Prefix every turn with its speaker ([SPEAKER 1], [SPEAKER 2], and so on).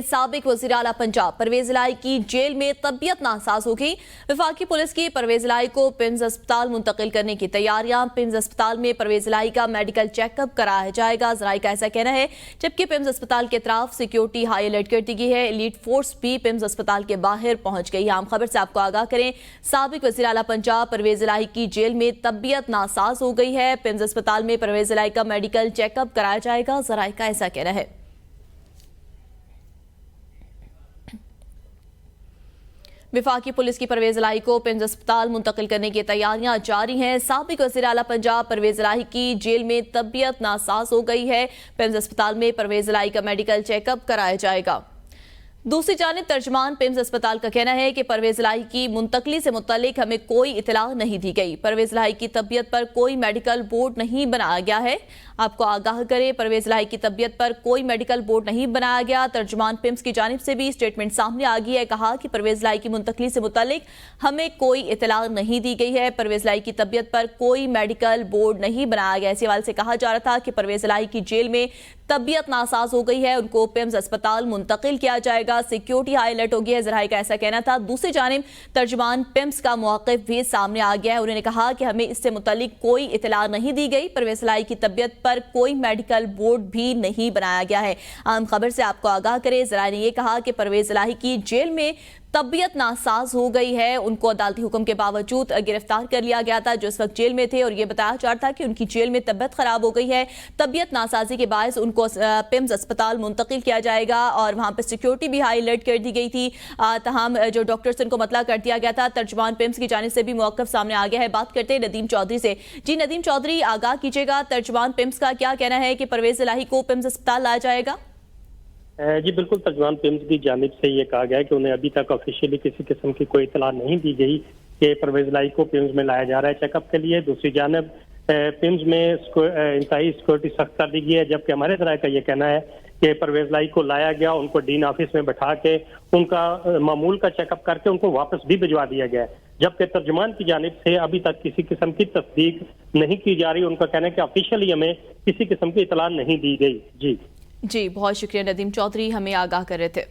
[SPEAKER 1] साबिक वज़ीर आला पंजाब परवेज इलाही की जेल में तबीयत नासाज हो गई। वफाकी पुलिस की परवेज इलाही को पिम्स अस्पताल मुंतकिल करने की तैयारियां। पिम्स अस्पताल में परवेज इलाही का मेडिकल चेकअप कराया जाएगा, जराये का ऐसा कहना है। जबकि पिम्स अस्पताल के तरफ सिक्योरिटी हाई अलर्ट कर दी गई है। एलीट फोर्स भी पिम्स अस्पताल के बाहर पहुंच गई। आम खबर से आपको आगाह करें, साबिक वज़ीर आला पंजाब परवेज इलाही की जेल में तबीयत नासाज हो गई है। पिम्स अस्पताल में परवेज इलाही का मेडिकल चेकअप कराया जाएगा, जराये का ऐसा कहना है। विफाकी पुलिस की परवेज इलाही को पिम्स अस्पताल मुंतकिल करने की तैयारियां जारी हैं। साबिक वज़ीर आला पंजाब परवेज इलाही की जेल में तबीयत नासाज हो गई है। पिम्स अस्पताल में परवेज इलाही का मेडिकल चेकअप कराया जाएगा। दूसरी जानिब तर्जमान पिम्स अस्पताल का कहना है कि परवेज इलाही की मुंतकली से मुतल्लिक हमें कोई इतला नहीं दी गई। परवेज इलाही की तबीयत पर कोई मेडिकल बोर्ड नहीं बनाया गया है। आपको आगाह करें, परवेज इलाही की तबीयत पर कोई मेडिकल बोर्ड नहीं बनाया गया। तर्जमान पिम्स की जानिब से भी स्टेटमेंट सामने आ गई है। कहा कि परवेज इलाही की मुंतकली से मुतल्लिक हमें कोई इतला नहीं दी गई है। परवेज इलाही की तबीयत पर कोई मेडिकल बोर्ड नहीं बनाया गया। इसी हवाले से कहा जा रहा था कि परवेज इलाही की जेल में तबीयत नासाज हो गई है, उनको पिम्स अस्पताल मुंतकिल किया जाएगा। सिक्योरिटी हाई अलर्ट हो गई है, जराये का ऐसा कहना था। दूसरी जानिब तर्जमान पिम्स का मौक़िफ़ भी सामने आ गया है। उन्होंने कहा कि हमें इससे मुतल्लिक कोई इतला नहीं दी गई। परवेज इलाही की तबीयत पर कोई मेडिकल बोर्ड भी नहीं बनाया गया है। आम खबर से आपको आगाह करें, जराये ने यह कहा कि परवेज इलाही की जेल में तबीयत नासाज हो गई है। उनको अदालती हुक्म के बावजूद गिरफ्तार कर लिया गया था, जो इस वक्त जेल में थे, और यह बताया जा रहा था कि उनकी जेल में तबीयत खराब हो गई है। तबीयत नासाजी के बायस उनको पिम्स अस्पताल मुंतकिल किया जाएगा और वहां पर सिक्योरिटी भी हाई अलर्ट कर दी गई थी। तमाम जो डॉक्टर्स उनको मतला कर दिया गया था। तर्जमान पिम्स की जानिब से भी मौक़िफ़ सामने आ गया है। बात करते हैं नदीम चौधरी से। जी नदीम चौधरी, आगाह कीजिएगा, तर्जमान पिम्स का क्या कहना है कि परवेज इलाही को पिम्स अस्पताल लाया जाएगा?
[SPEAKER 2] जी बिल्कुल, तर्जमान पिम्स की जानिब से ये कहा गया है कि उन्हें अभी तक ऑफिशियली किसी किस्म की कोई इतला नहीं दी गई कि परवेज इलाही को पिम्स में लाया जा रहा है चेकअप के लिए। दूसरी जानिब पिम्स में इंतहाई सिक्योरिटी सख्त कर दी गई है, जबकि हमारे तरह का ये कहना है कि परवेज इलाही को लाया गया, उनको डीन ऑफिस में बैठा के उनका मामूल का चेकअप करके उनको वापस भी भिजवा दिया गया है। जबकि तर्जमान की जानिब से अभी तक किसी किस्म की तस्दीक नहीं की जा रही। उनका कहना है कि ऑफिशियली हमें किसी किस्म की इतला नहीं दी गई। जी
[SPEAKER 1] बहुत शुक्रिया नदीम चौधरी, हमें आगाह कर रहे थे।